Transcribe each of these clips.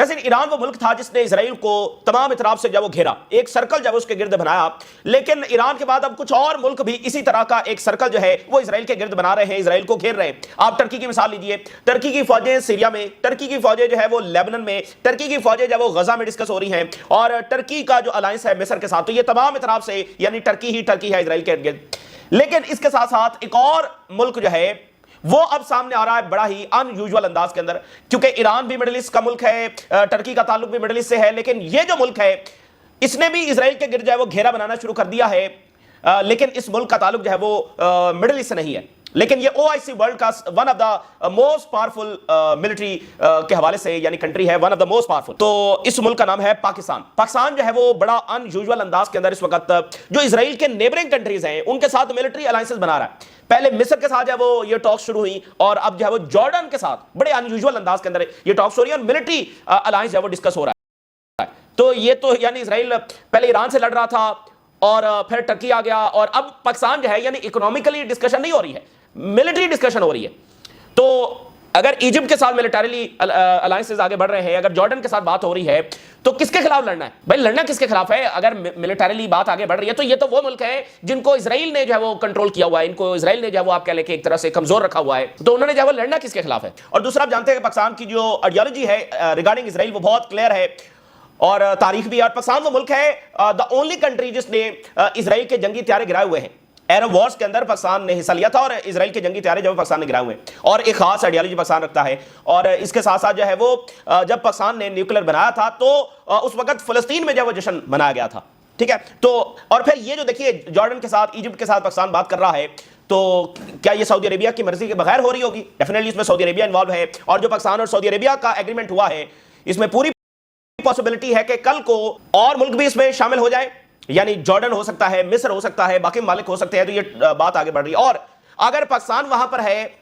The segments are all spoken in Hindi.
न सिर्फ ईरान वो मुल्क था जिसने इसराइल को तमाम इतराफ से जब वो घेरा, एक सर्कल जब उसके गिर्द बनाया, लेकिन ईरान के बाद अब कुछ और मुल्क भी इसी तरह का एक सर्कल जो है वो इसराइल के गिर्द बना रहे हैं, इसराइल को घेर रहे हैं। आप टर्की की मिसाल लीजिए, टर्की की फौजें सीरिया में, टर्की की फौजें जो है वो लेबनान में, टर्की की फौजें जो है वो गजा में डिस्कस हो रही हैं, और टर्की का जो अलायंस है मिस्र के साथ, तो ये तमाम इतराफ से यानी टर्की है इसराइल के गिर्द। लेकिन इसके साथ साथ एक और मुल्क जो है वो अब सामने आ रहा है बड़ा ही अनयूजुअल अंदाज के अंदर, क्योंकि ईरान भी मिडिल ईस्ट का मुल्क है, टर्की का ताल्लुक भी मिडिल ईस्ट से है, लेकिन ये जो मुल्क है इसने भी इसराइल के गिर्द जो है वो घेरा बनाना शुरू कर दिया है। लेकिन इस मुल्क का ताल्लुक जो है वो मिडिल ईस्ट से नहीं है, लेकिन ये ओआईसी वर्ल्ड का one of the most powerful military के हवाले से यानी कंट्री है, one of the most powerful. तो इस मुल्क का नाम है पाकिस्तान। पाकिस्तान जो है वो बड़ा अनयूजुअल अंदाज के अंदर इस वक्त जो इसराइल के नेबरिंग कंट्रीज हैं उनके साथ मिलिट्री अलायंसेस बना रहा है। पहले मिस्र के साथ जो है वो ये टॉक शुरू हुई, और अब जो है वो जॉर्डन के साथ बड़े अनयूजुअल अंदाज के अंदर ये टॉक्स हो रही है, और मिलिट्री अलायंस जो है वो डिस्कस हो रहा है। तो ये तो यानी इसराइल पहले ईरान से लड़ रहा था, और फिर टर्की आ गया, और अब पाकिस्तान जो है यानी इकोनॉमिकली डिस्कशन नहीं हो रही है, मिलिट्री डिस्कशन हो रही है। तो अगर इजिप्ट के साथ मिलिटरीली अलायंसेस आगे बढ़ रहे हैं, अगर जॉर्डन के साथ बात हो रही है, तो किसके खिलाफ लड़ना है भाई? लड़ना किसके खिलाफ है? अगर मिलिटरीली बात आगे बढ़ रही है तो ये तो वो मुल्क है जिनको इसराइल ने जो है वो कंट्रोल किया हुआ है, इनको इसराइल ने जो है वो आप कह लेके एक तरह से कमजोर रखा हुआ है, तो उन्होंने जो है वो लड़ना किसके खिलाफ है? और दूसरा आप जानते हैं कि पाकिस्तान की जो आइडियोलॉजी है रिगार्डिंग इसराइल वो बहुत क्लियर है, और तारीख भी है। और पाकिस्तान वो मुल्क है द ओनली कंट्री जिसने इसराइल के जंगी हथियार गिराए हुए हैं। अरब वॉर्स के अंदर पाकिस्तान ने हिस्सा लिया था, और इसराइल के जंगी हथियार जब पाकिस्तान ने गिराए हुए, और एक खास आइडियोलॉजी पाकिस्तान रखता है। और इसके साथ साथ जो है वो जब पाकिस्तान ने न्यूक्लियर बनाया था तो उस वक्त फलस्तीन में जब वो जश्न मनाया गया था, ठीक है। तो और फिर ये जो देखिए जॉर्डन के साथ, इजिप्ट के साथ पाकिस्तान बात कर रहा है, तो क्या ये सऊदी अरेबिया की मर्जी के बगैर हो रही होगी? डेफिनेटली इसमें सऊदी अरेबिया इन्वॉल्व है, और जो पाकिस्तान और सऊदी अरेबिया का एग्रीमेंट हुआ है इसमें पूरी पॉसिबिलिटी है कि कल को और मुल्क भी इसमें शामिल हो जाए, यानी जॉर्डन हो सकता है, मिस्र हो सकता है, बाकी मालिक हो सकते हैं। तो ये बात आगे बढ़ रही है। और अगर पाकिस्तान वहां पर है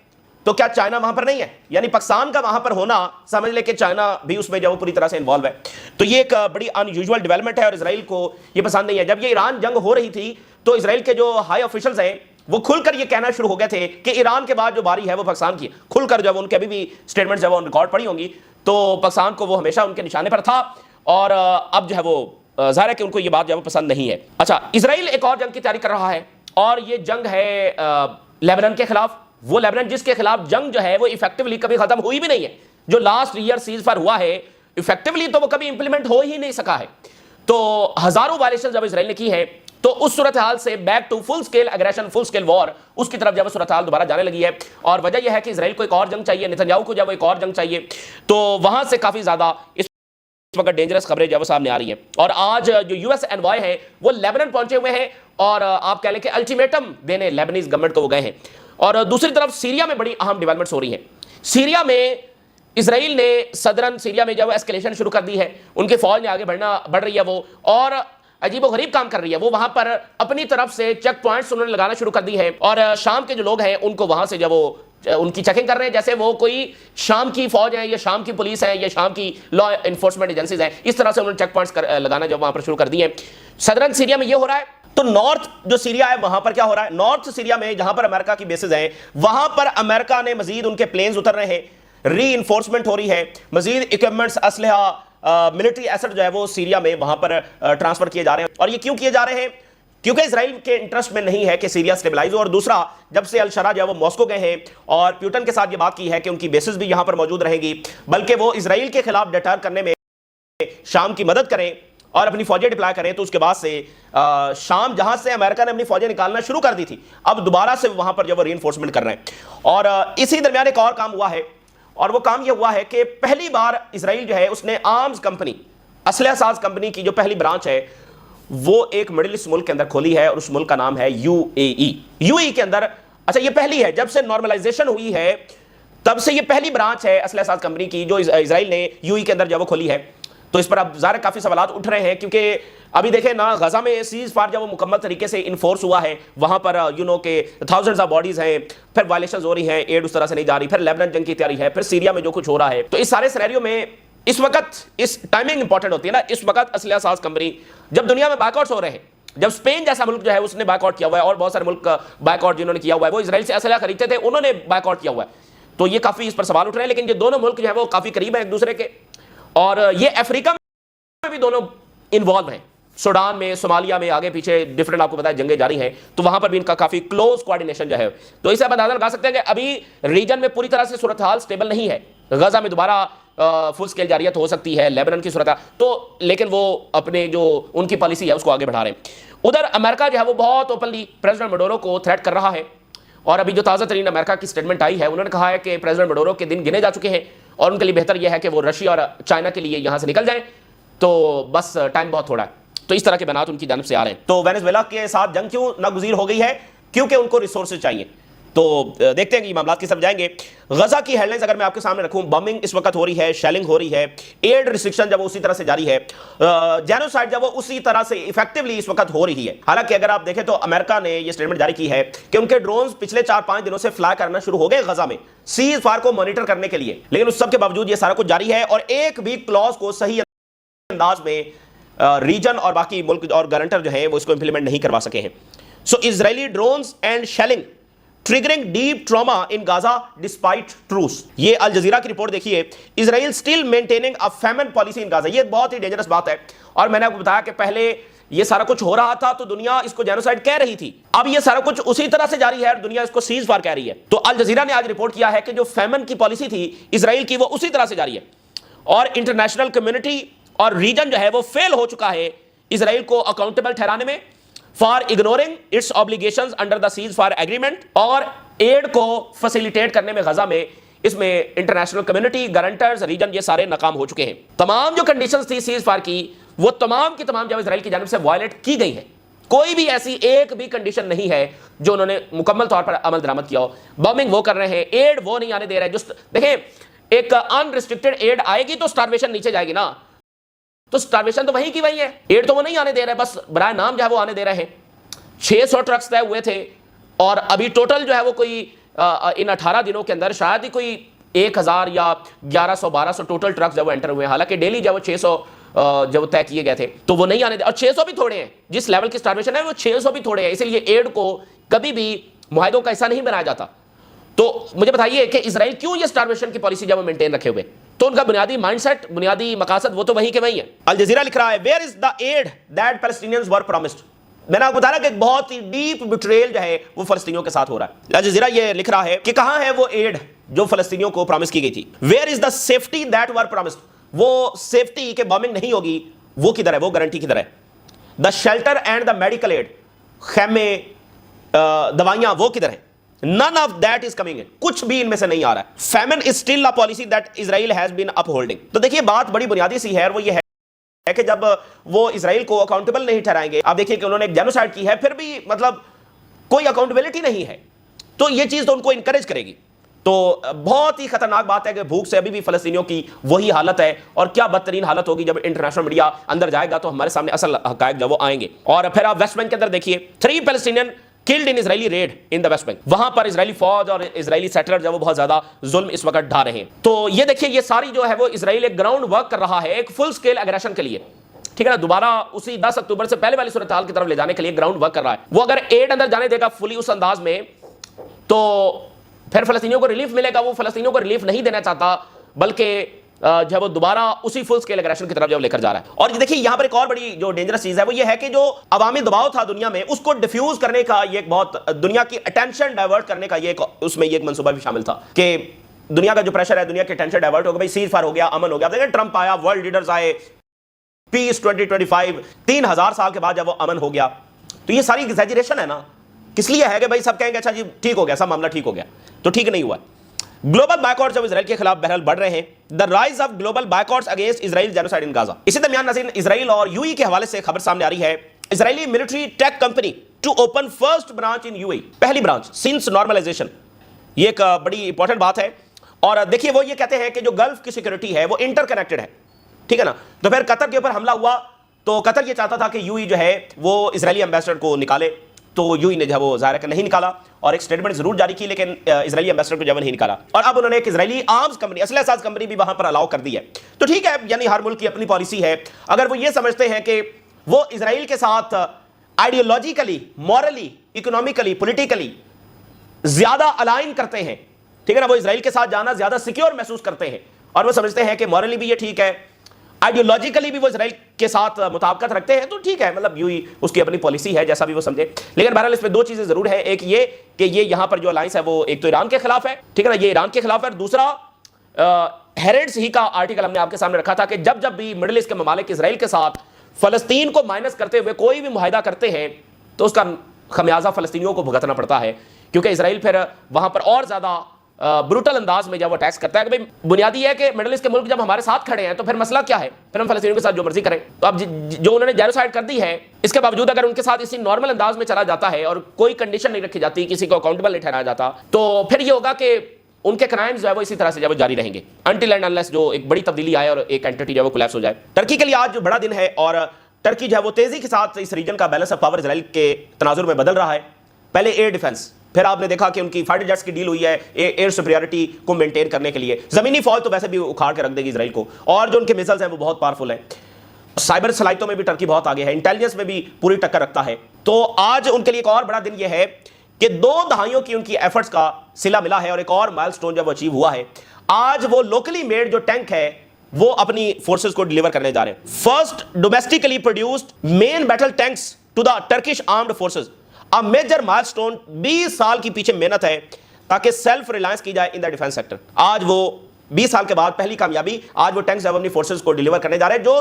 तो क्या चाइना वहां पर नहीं है? यानी पाकिस्तान का वहां पर होना समझ ले कि चाइना भी उसमें जो पूरी तरह से इन्वॉल्व है। तो ये एक बड़ी अनयूजुअल डेवलपमेंट है, और इसराइल को ये पसंद नहीं है। जब ये ईरान जंग हो रही थी तो इसराइल के जो हाई ऑफिशियल्स हैं वो खुलकर ये कहना शुरू हो गए थे कि ईरान के बाद जो बारी है वो पाकिस्तान की। खुलकर जब उनके अभी भी स्टेटमेंट जब रिकॉर्ड पड़ी होंगी, तो पाकिस्तान को वो हमेशा उनके निशाने पर था, और अब जो है वो जाहिर है कि उनको ये बात जो है वो पसंद नहीं है। अच्छा, इजराइल एक और जंग की तैयारी कर रहा है, और ये जंग है लेबनान के खिलाफ। वो लेबनान जिसके खिलाफ जंग जो है वो इफेक्टिवली कभी खत्म हुई भी नहीं है। जो लास्ट ईयर सीज फायर हुआ है इफेक्टिवली तो वो कभी इंप्लीमेंट हो ही नहीं सका है। तो हजारों वायलेशन जब इजराइल ने की है, तो उस सूरत हाल से back to full scale aggression, full scale war, उसकी तरफ जब सूरत हाल दोबारा जाने लगी है। और वजह यह है कि इजराइल को एक और जंग चाहिए, नेतन्याहू को जब एक और जंग चाहिए, तो वहां से काफी ज्यादा इस वक्त डेंजरस खबरें जब सामने आ रही हैं। और आज जो यूएस एनवॉय है वो लेबनान पहुंचे हुए हैं, और आप कह लें कि अल्टीमेटम देने लेबनीज गवर्नमेंट को वो गए हैं। और दूसरी तरफ सीरिया में बड़ी अहम डेवलपमेंट्स हो रही हैं। सीरिया में इसराइल ने सदरन सीरिया में जब एस्केलेशन शुरू कर दी है, उनकी फौज ने आगे बढ़ रही है वो, और अजीबोगरीब काम कर रही है वो। वहां पर अपनी तरफ से चेक पॉइंट्स उन्होंने लगाना शुरू कर दी है, और शाम के जो लोग हैं उनको वहां से जब वो उनकी चेकिंग कर रहे हैं, जैसे वो कोई शाम की फौज है, या शाम की पुलिस है, या शाम की लॉ एनफोर्समेंट एजेंसीज है, इस तरह से उन्होंने चेक पॉइंट्स लगाना जब वहां पर शुरू कर दिए हैं। सदरन सीरिया में ये हो रहा है। तो नॉर्थ जो सीरिया है वहां पर क्या हो रहा है? नॉर्थ सीरिया में जहां पर अमेरिका की बेसेस हैं, वहां पर अमेरिका ने मजीद उनके प्लेन्स उतर रहे हैं, री-इन्फोर्समेंट हो रही है, मजीद इक्विपमेंट्स, असलहा, मिलिट्री एसेट जो है वो सीरिया में वहां पर ट्रांसफर किए जा रहे हैं। और ये क्यों किए जा रहे हैं? क्योंकि इजराइल के इंटरेस्ट में नहीं है कि सीरिया स्टेबलाइज हो, और दूसरा जब से अल शरा जो है वो मॉस्को गए हैं और प्यूटन के साथ ये बात की है कि उनकी बेसिस भी यहां पर मौजूद रहेंगी, बल्कि वो इजराइल के खिलाफ डिटर करने में शाम की मदद करें और अपनी फौजें डिप्लॉय करें। तो उसके बाद से शाम जहां से अमेरिका ने अपनी फौजें निकालना शुरू कर दी थी, अब दोबारा से वहां पर जो वो रीइंफोर्समेंट कर रहे हैं। और इसी दरमियान एक और काम हुआ है, और वो काम यह हुआ है कि पहली बार इजराइल जो है उसने आर्म्स कंपनी, असलहा साज कंपनी की जो पहली ब्रांच है वो एक मिडिल ईस्ट मुल्क के अंदर खोली है, और उस मुल्क का नाम है यूएई। यूएई के अंदर, अच्छा ये पहली है, जब से नॉर्मलाइजेशन हुई है तब से ये पहली ब्रांच है असलहा साज कंपनी की जो इजराइल ने यूएई के अंदर जब वो खोली है। तो इस पर अब ज़ाहिर काफ़ी सवाल उठ रहे हैं, क्योंकि अभी देखें ना, गजा में सीज फायर जब वो मुकम्मल तरीके से इन्फोर्स हुआ है, वहाँ पर यू नो के थाउजेंड्स ऑफ बॉडीज़ हैं, फिर वायलेशंस हो रही हैं, एड उस तरह से नहीं जा रही, फिर लेबनान जंग की तैयारी है, फिर सीरिया में जो कुछ हो रहा है। तो इस सारे सिनेरियो में इस वक्त इस टाइमिंग इंपॉर्टेंट होती है ना। इस वक्त असलहा साज कंपनी, जब दुनिया में बायकॉट्स हो रहे हैं, जब स्पेन जैसा मुल्क जो है उसने बायकॉट किया हुआ है, और बहुत सारे मुल्क बायकॉट जिन्होंने किया हुआ है, वो इजराइल से असलहा खरीदते थे, उन्होंने बायकॉट किया हुआ है। तो ये काफ़ी इस पर सवाल उठ रहे हैं, लेकिन ये दोनों मुल्क जो है वो काफ़ी करीब है एक दूसरे के। और ये अफ्रीका में भी दोनों इन्वॉल्व हैं, सूडान में, सोमालिया में, आगे पीछे डिफरेंट आपको पता है जंगें जारी हैं, तो वहां पर भी इनका काफी क्लोज कोऑर्डिनेशन जो है। तो इसे आप अंदाजा लगा सकते हैं कि अभी रीजन में पूरी तरह से सूरत हाल स्टेबल नहीं है। गजा में दोबारा फुल स्केल जारियत हो सकती है, लेबनान की सूरत तो, लेकिन वो अपने जो उनकी पॉलिसी है उसको आगे बढ़ा रहे हैं। उधर अमेरिका जो है वो बहुत ओपनली प्रेसिडेंट मडोरो को थ्रेट कर रहा है, और अभी जो ताज़ा तरीन अमेरिका की स्टेटमेंट आई है, उन्होंने कहा है कि प्रेसिडेंट मडोरो के दिन गिने जा चुके हैं और उनके लिए बेहतर यह है कि वो रशिया और चाइना के लिए यहां से निकल जाएं, तो बस टाइम बहुत थोड़ा है। तो इस तरह के बयान उनकी जानब से आ रहे हैं। तो वेनेजुएला के साथ जंग क्यों नागुज़ीर हो गई है? क्योंकि उनको रिसोर्सेज चाहिए। तो देखते हैं कि मामला की सब जाएंगे। गजा की हेडलाइंस अगर मैं आपके सामने रखूं, बॉम्बिंग इस वक्त हो रही है, शेलिंग हो रही है, एड रिस्ट्रिक्शन जब उसी तरह से जारी है, जेनोसाइड जब वो उसी तरह से इफेक्टिवली इस वक्त हो रही है। हालांकि अगर आप देखें तो अमेरिका ने यह स्टेटमेंट जारी की है कि उनके ड्रोन्स पिछले 4-5 दिनों से फ्लाई करना शुरू हो गए गजा में, सीज फायर को मॉनिटर करने के लिए, लेकिन उस सब के बावजूद यह सारा कुछ जारी है और एक भी क्लॉज को सही अंदाज में रीजन और बाकी मुल्क और गारंटर जो है वो इसको इंप्लीमेंट नहीं करवा सके हैं। So Israeli drones and shelling triggering deep trauma in Gaza despite truce. ये अल जजीरा की रिपोर्ट देखिए, Israel still maintaining a famine policy in Gaza. ये बहुत ही डेंजरस बात है, और मैंने आपको बताया कि पहले ये सारा कुछ हो रहा था तो दुनिया इसको जेनोसाइड कह रही थी, अब ये सारा कुछ उसी तरह से जारी है और दुनिया इसको सीज फायर कह रही है। तो अल जजीरा ने आज रिपोर्ट किया है कि जो फैमिन की पॉलिसी थी इजराइल की वो उसी तरह से जारी है, और इंटरनेशनल कम्युनिटी और रीजन जो है वो फेल हो चुका है इजराइल को अकाउंटेबल ठहराने में for ignoring it's obligations under the cease fire agreement, और एड को फैसिलिटेट करने में गजा में इसमें इंटरनेशनल कम्युनिटी, गारंटर्स, रीजन ये सारे नाकाम हो चुके हैं। तमाम जो कंडीशंस थी सीज फायर की वो तमाम की तमाम जब इजराइल की जानिब से वायलेट की गई है। कोई भी ऐसी एक भी कंडीशन नहीं है जो उन्होंने मुकम्मल तौर पर अमल दरामद किया हो। बॉम्बिंग वो कर रहे हैं, एड वो नहीं आने दे रहे हैं। जो देखें, एक अनरिस्ट्रिक्टेड एड आएगी तो स्टार्वेशन नीचे जाएगी ना, तो स्टार्वेशन तो वहीं की वहीं है, एड तो वो नहीं आने दे रहे, बस बराए नाम जो है वो आने दे रहे हैं। 600 ट्रक्स तय हुए थे और अभी टोटल जो है वो कोई इन 18 दिनों के अंदर शायद ही कोई 1000 या 1100-1200 टोटल ट्रक्स जब वो एंटर हुए हैं। हालांकि डेली जब वो 600 जब तय किए गए थे तो वो नहीं आने दे, और 600 भी थोड़े हैं, जिस लेवल की स्टार्वेशन है वो 600 भी थोड़े हैं, इसलिए एड को कभी भी मुआहिदों का हिस्सा नहीं बनाया जाता। तो मुझे बताइए कि इजराइल क्यों ये स्टार्वेशन की पॉलिसी जब वो मेंटेन रखे हुए, तो उनका बुनियादी माइंडसेट, बुनियादी मकासद वो तो वहीं के वहीं है। अल जजीरा लिख रहा है, where is the aid that Palestinians were promised. मैंने आपको बताया कि एक बहुत ही डीप बिट्रेयल जो है वो फलस्तीनियों के साथ हो रहा है। अल जजीरा ये लिख रहा है कि कहां है वो एड जो फलस्तीनियों को प्रॉमिस की गई थी। Where is the safety that were promised, वो सेफ्टी के बॉम्बिंग नहीं होगी वो किधर है, वो गारंटी किधर है। The shelter and the medical aid, खैमे, दवाइयां, वो किधर है। None of that is coming in, कुछ भी इनमें से नहीं आ रहा है। Famine is still a policy that Israel has been upholding। तो देखिए बात बड़ी बुनियादी सी है, और वो ये है कि जब वो इजराइल को अकाउंटेबल नहीं ठहराएंगे, आप देखिए कि उन्होंने एक जेनोसाइड की है, फिर भी मतलब कोई अकाउंटेबिलिटी नहीं है, तो ये चीज तो उनको इंकरेज करेगी। तो बहुत ही खतरनाक बात है कि भूख से अभी भी फलस्तीनियों की वही हालत है, और क्या बदतरीन हालत होगी जब इंटरनेशनल मीडिया अंदर जाएगा तो हमारे सामने असल हकायक जब वो आएंगे। और फिर आप वेस्ट बैंक के अंदर देखिए, 3 Palestinian killed in Israeli red in the West Bank, वहां पर इजरायली फौज और इजरायली सेटलर जब वो बहुत ज्यादा जुल्म इस वक्त ढा रहे हैं। तो ये देखिए, ये सारी जो है वो इजराइल एक ग्राउंड वर्क कर रहा है एक फुल स्केल एग्रेशन के लिए, ठीक है ना, दोबारा उसी 10 अक्टूबर से पहले वाली सूरत हाल की तरफ ले जाने के लिए ग्राउंड वर्क कर रहा है। वो अगर एड अंदर जाने देगा फुली उस अंदाज में, तो फिर फलस्तीनियों को रिलीफ मिलेगा। वो फलस्तीनियों को रिलीफ नहीं देना चाहता, बल्कि जब वो दोबारा उसी फुल स्केल एग्रेशन की तरफ जब लेकर जा रहा है। और देखिए यहां पर एक और बड़ी जो डेंजरस चीज है वो ये है कि जो अवामी दबाव था दुनिया में, उसको डिफ्यूज करने का ये एक बहुत, दुनिया की अटेंशन डाइवर्ट करने का ये उसमें ये एक मंसूबा भी शामिल था कि दुनिया का जो प्रेशर है, दुनिया की अटेंशन डाइवर्ट हो गया, भाई सीज फायर हो गया, अमन हो गया। देखिए ट्रंप आया, वर्ल्ड लीडर्स आए, पीस 2025, 3000 साल के बाद जब वो अमन हो गया, तो ये सारी एग्जैजरेशन है ना। किस लिए है कि भाई सब कहेंगे अच्छा जी ठीक हो गया, सब मामला ठीक हो गया, तो ठीक नहीं हुआ। ग्लोबल बायकॉट्स जब इजराइल के खिलाफ बहरहाल बढ़ रहे हैं, the rise of global boycotts against Israel genocide in Gaza. इसी दरमियान नाज़रीन, इजराइल और यूएई के हवाले से खबर सामने आ रही है, Israeli military tech company to open first branch in UAE, पहली ब्रांच सिंस नॉर्मलाइजेशन। ये एक बड़ी इंपॉर्टेंट बात है। और देखिए वो ये कहते हैं कि जो गल्फ की सिक्योरिटी है वो इंटरकनेक्टेड है, ठीक है ना। तो फिर कतर के ऊपर हमला हुआ तो कतर ये चाहता था कि यूएई जो है वो इजरायली एम्बेसडर को निकाले, तो यूएई ने जब वो ज़ाहिर नहीं निकाला और एक स्टेटमेंट जरूर जारी की, लेकिन इजरायली एम्बेसडर को जब नहीं निकाला। और अब उन्होंने एक इजरायली आर्म्स कंपनी, असलह साज कंपनी भी वहां पर अलाउ कर दी है। तो ठीक है, यानी हर मुल्क की अपनी पॉलिसी है। अगर वो ये समझते हैं कि वो इजराइल के साथ आइडियोलॉजिकली, मॉरली, इकोनॉमिकली, पॉलिटिकली ज्यादा अलाइन करते हैं, ठीक है ना, वो इजराइल के साथ जाना ज्यादा सिक्योर महसूस करते हैं, और वो समझते हैं कि मॉरली भी ये ठीक है, आइडियोलॉजिकली भी वो इजराइल के साथ मुताबिकत रखते हैं, तो ठीक है, मतलब यूं उसकी अपनी पॉलिसी है, जैसा भी वो समझे। लेकिन बहरहाल इसमें दो चीजें जरूर है, एक ये कि ये यहां पर जो अलायंस है वो एक तो ईरान के खिलाफ है, ठीक है ना, ये ईरान के खिलाफ है। दूसरा, हेरेड्स ही का आर्टिकल हमने आपके सामने रखा था कि जब जब भी मिडिल ईस्ट के ममालिक इजराइल के साथ फलस्तीन को माइनस करते हुए कोई भी मुआहिदा करते हैं तो उसका खमियाजा फलस्तीनियों को भुगतना पड़ता है, क्योंकि इजराइल फिर वहां पर और ज्यादा ब्रूटल अंदाज में जब वो अटैक्स करता है कि भाई बुनियादी है कि मिडिल ईस्ट के मुल्क जब हमारे साथ खड़े हैं तो फिर मसला क्या है, फिर हम फलस्तीनियों के साथ जो मर्जी करें। तो अब जो उन्होंने जेनोसाइड कर दी है, इसके बावजूद अगर उनके साथ इसी नॉर्मल अंदाज में चला जाता है और कोई कंडीशन नहीं रखी जाती, किसी को अकाउंटेबल नहीं ठहराया जाता, तो फिर ये होगा कि उनके क्राइम्स जो है वो इसी तरह से जो जारी रहेंगे अनटिल एंड अनलेस जो एक बड़ी तब्दीली आए और एक एंटिटी जो है वो कोलैप्स हो जाए। टर्की के लिए आज जो बड़ा दिन है और टर्की जो है वो तेजी के साथ इस रीजन का बैलेंस ऑफ पावर इजराइल के तनाजुर में बदल रहा है। पहले एयर डिफेंस, फिर आपने देखा कि उनकी फाइटर जेट्स की डील हुई है एयर सुपीरियरिटी को मेंटेन करने के लिए। जमीनी फौज तो वैसे भी उखाड़ के रख देगी इजराइल को, और जो उनके मिसाइल्स हैं वो बहुत पावरफुल है। साइबर सलाहियतों में भी टर्की बहुत आगे है, इंटेलिजेंस में भी पूरी टक्कर रखता है। तो आज उनके लिए एक और बड़ा दिन यह है कि 2 दहाइयों की उनकी एफर्ट्स का सिला मिला है और एक और माइलस्टोन जब अचीव हुआ है। आज वो लोकली मेड जो टैंक है वो अपनी फोर्सेस को डिलीवर करने जा रहे हैं। First domestically produced main battle tanks to the Turkish armed forces, a major milestone. 20 साल की पीछे मेहनत है ताकि सेल्फ रिलायंस की जाए इन द डिफेंस सेक्टर। आज वो 20 साल के बाद पहली कामयाबी, आज वो टैंक्स अपनी फोर्सेस को डिलीवर करने जा रहे हैं जो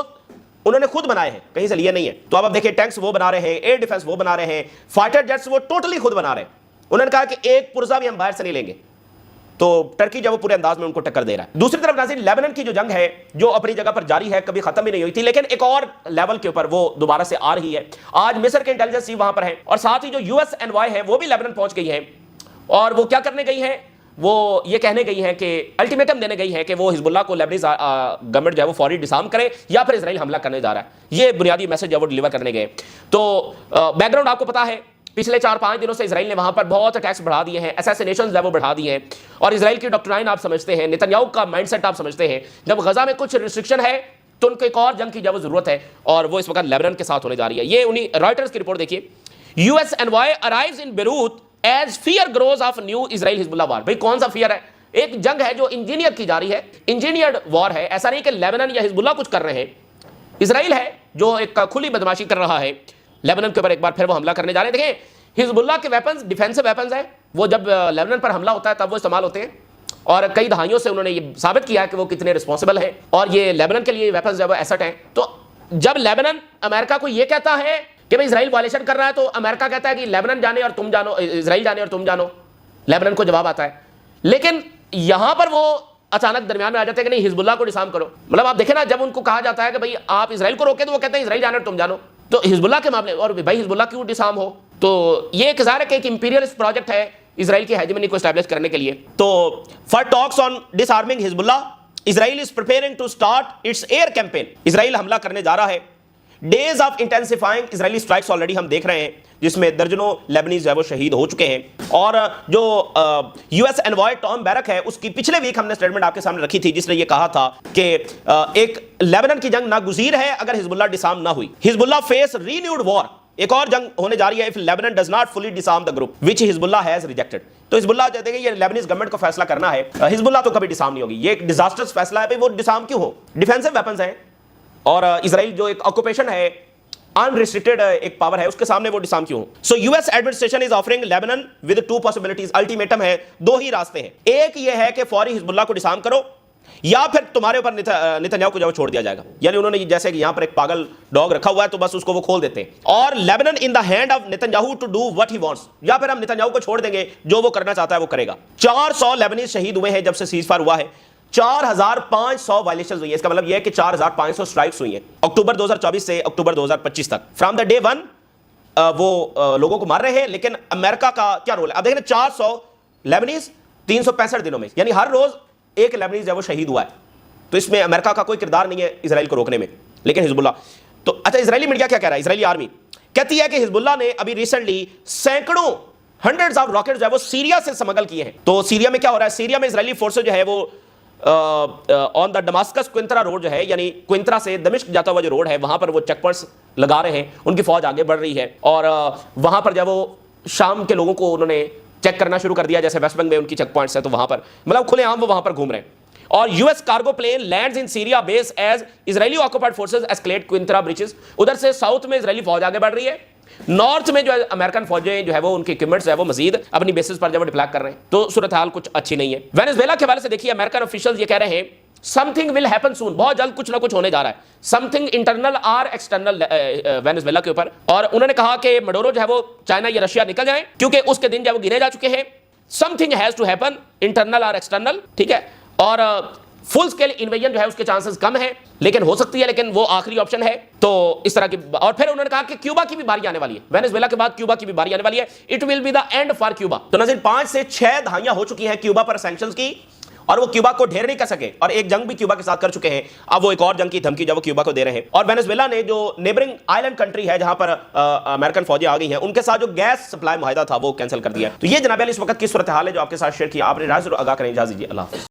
उन्होंने खुद बनाए हैं, कहीं से लिए नहीं है। तो अब देखिए, टैंक्स वो बना रहे हैं, एयर डिफेंस वो बना रहे हैं, फाइटर जेट्स वो टोटली खुद बना रहे हैं। उन्होंने कहा कि एक पुर्जा भी हम बाहर से नहीं लेंगे। तो टर्की जब वो पूरे अंदाज में उनको टक्कर दे रहा है। दूसरी तरफ नाज़रीन, लेबनान की जो जंग है जो अपनी जगह पर जारी है, कभी खत्म भी नहीं हुई थी, लेकिन एक और लेवल के ऊपर वो दोबारा से आ रही है। आज मिस्र के इंटेलिजेंस चीफ वहां पर है और साथ ही जो यूएस एनवाई है वो भी लेबनान पहुंच गई है। और वो क्या करने गई है, वो ये कहने गई है कि अल्टीमेटम देने गई है कि वो हिजबुल्लाह को लेबनीज गवर्नमेंट जो है वो फौरी डिसार्म करे या फिर इजराइल हमला करने जा रहा है। ये बुनियादी मैसेज है वो डिलीवर करने गए। तो बैकग्राउंड आपको पता है, पिछले 4-5 दिनों से इजराइल ने वहां पर बहुत अटैक्स बढ़ा दिए हैं, असैसिनेशंस वो बढ़ा दिए हैं। और इजराइल की डॉक्ट्राइन आप समझते हैं, नेतन्याहू का माइंडसेट आप समझते हैं, जब गजा में कुछ रिस्ट्रिक्शन है तो उनको एक और जंग की जब जरूरत है, और वो इस वक्त लेबनान के साथ होने जा रही है। ये उन्हीं रॉयटर्स की रिपोर्ट देखिए, US envoy arrives in Beirut as fear grows of new Israel Hezbollah war. भाई कौन सा फियर है? एक जंग है जो इंजीनियर की जा रही है, इंजीनियर्ड वॉर है। ऐसा नहीं कि लेबनान या हिजबुल्लाह कुछ कर रहे हैं, इजराइल है जो एक खुली बदमाशी कर रहा है लेबनान के ऊपर। एक बार फिर वो हमला करने जा रहे हैं। देखिए, हिजबुल्लाह के वेपन्स डिफेंसिव वेपन्स हैं, वो जब लेबनान पर हमला होता है तब वो इस्तेमाल होते हैं, और कई दहाइयों से उन्होंने ये साबित किया है कि वो कितने रिस्पॉन्सिबल हैं, और ये लेबनान के लिए वेपन्स जब एसेट हैं। तो जब लेबनान अमेरिका को ये कहता है कि भाई इजराइल वायलेशन कर रहा है, तो अमेरिका कहता है कि लेबनान जाने और तुम जानो, इजराइल जाने और तुम जानो। लेबनान को जवाब आता है, लेकिन यहां पर वो अचानक दरमियान में आ जाते हैं कि नहीं, हिजबुल्लाह को डिसार्म करो। मतलब आप देखें ना, जब उनको कहा जाता है कि भाई आप इजराइल को रोके, तो वो कहते हैं इजराइल जाने और तुम जानो। तो हिजबुल्लाह के मामले, और भाई हिजबुल्लाह क्यों डिसार्म हो? तो ये एक ज़ाहिर है कि एक इंपीरियलिस्ट प्रोजेक्ट है इजराइल की हेजेमनी को एस्टैब्लिश करने के लिए। तो for talks on disarming Hezbollah, Israel is preparing to start its air campaign. Israel हमला करने जा रहा है। Days of intensifying Israeli strikes already हम देख रहे हैं, जिसमें दर्जनों लेबनीज जो है वो शहीद हो चुके हैं। और जो यूएस एनवॉय टॉम बैरक है, उसकी पिछले वीक हमने स्टेटमेंट आपके सामने रखी थी, जिसने ये कहा था कि एक लेबनान की जंग नागुज़ीर है अगर हिजबुल्लाह डिसार्म ना हुई। हिजबुल्लाह फेस रीन्यूड वॉर, एक और जंग होने जा रही है if Lebanon does not fully disarm the group which Hezbollah has rejected. तो हिजबुल्लाह कहते हैं कि ये लेबनीज गवर्नमेंट को फैसला करना है, हिजबुल्लाह तो कभी डिसार्म नहीं होगी। ये एक डिजास्टर्स फैसला है, भाई वो डिसार्म क्यों हो? डिफेंसिव वेपन्स हैं, और इजराइल जो एक ऑक्यूपेशन है, अनरिस्ट्रिक्टेड एक पावर है, उसके सामने वो डिसार्म क्यों हो? So US administration is offering Lebanon with 2 possibilities. Ultimatum है, 2 ही रास्ते हैं। एक ये है कि फौरी हिजबुल्लाह को डिसार्म करो, या फिर तुम्हारे ऊपर नेतन्याहू को जब छोड़ दिया जाएगा। यानी उन्होंने जैसे कि यहां पर एक पागल डॉग रखा हुआ है, तो बस उसको वो खोल देते हैं। और Lebanon in the hand of Netanyahu to do what he wants, या फिर हम नेतन्याहू को छोड़ देंगे, जो वो करना चाहता है वो करेगा। 400 लेबनीज शहीद हुए हैं जब से सीजफायर हुआ है। 4500 वायलेशंस हुई है। इसका मतलब यह है कि 4500 स्ट्राइक्स हुई हैं अक्टूबर 2024 से अक्टूबर 2025 तक। फ्रॉम द डे 1 वो लोगों को मार रहे हैं। लेकिन अमेरिका का क्या रोल है? अब देखें, 400 लेबनीज 365 दिनों में, यानी हर रोज एक लेबनीज है वो शहीद हुआ है। तो इसमें अमेरिका का कोई किरदार नहीं है इजराइल को रोकने में। लेकिन हिजबुल्लाह तो, अच्छा, इजरायली मीडिया क्या कह रहा है? इजरायली आर्मी कहती है कि हिजबुल्लाह ने अभी रिसेंटली सैकड़ों हंड्रेड्स ऑफ रॉकेट्स जो है वो सीरिया से स्मगल किए हैं। तो सीरिया में क्या हो रहा है? सीरिया में इजरायली फोर्सेज जो है वो ऑन द दमास्कस क्विंत्रा रोड जो है, यानी क्विंत्रा से दमिश्क जाता हुआ जो रोड है, वहां पर वो चेक पॉइंट्स लगा रहे हैं। उनकी फौज आगे बढ़ रही है, और वहां पर जब वो शाम के लोगों को उन्होंने चेक करना शुरू कर दिया, जैसे वेस्ट बैंक में उनकी चेक पॉइंट्स है, तो वहां पर मतलब खुलेआम वो वहां पर घूम रहे हैं। और US cargo plane lands in Syria base as Israeli occupied forces escalate Quneitra bridges. उधर से साउथ में इजरायली फौज आगे बढ़ रही है, नॉर्थ में जो है अमेरिकन फौजें जो है वो उनके इक्विपमेंट्स है वो मजीद अपनी बेसिस पर जब डिप्लॉय कर रहे हैं। तो सूरत हाल कुछ अच्छी नहीं है। वेनेजुएला के हवाले से देखिए, अमेरिकन ऑफिशियल्स ये कह रहे हैं समथिंग विल हैपन सून, बहुत जल्द कुछ ना कुछ होने जा रहा है, समथिंग इंटरनल और एक्सटर्नल वेनेजुएला के ऊपर। और उन्होंने कहा कि मडोरो जो है वो चाइना या रशिया निकल जाए क्योंकि उसके दिन जो है वो गिने जा चुके हैं। Something has to happen internal और एक्सटर्नल, ठीक है। और फुल स्केल इन्वेजन जो है उसके चांसेस कम है, लेकिन हो सकती है, लेकिन वो आखिरी ऑप्शन है। तो इस तरह की। और फिर उन्होंने कहा कि क्यूबा की भी बारी आने वाली है, वेनेजुएला के बाद क्यूबा की भी बारी आने वाली है। It will be the end for Cuba. तो नाज़रीन 5 से 6 दहाइयां हो चुकी हैं क्यूबा पर सैंक्शंस की, और वो क्यूबा को ढेर नहीं कर सके, और एक जंग भी क्यूबा के साथ कर चुके हैं। अब वो एक और जंग की धमकी जब वो क्यूबा को दे रहे हैं। और वेनेजुएला ने जो नेबरिंग आइलैंड कंट्री है जहां पर अमेरिकन फौजें आ गई हैं, उनके साथ जो गैस सप्लाई मुआहिदा था वो कैंसिल कर दिया। तो ये जनाब इस वक्त की सूरत हाल है जो आपके साथ शेयर किया। आपने राज जरूर आगाह करें। इजाज़त दीजिए, अल्लाह हाफ़िज़।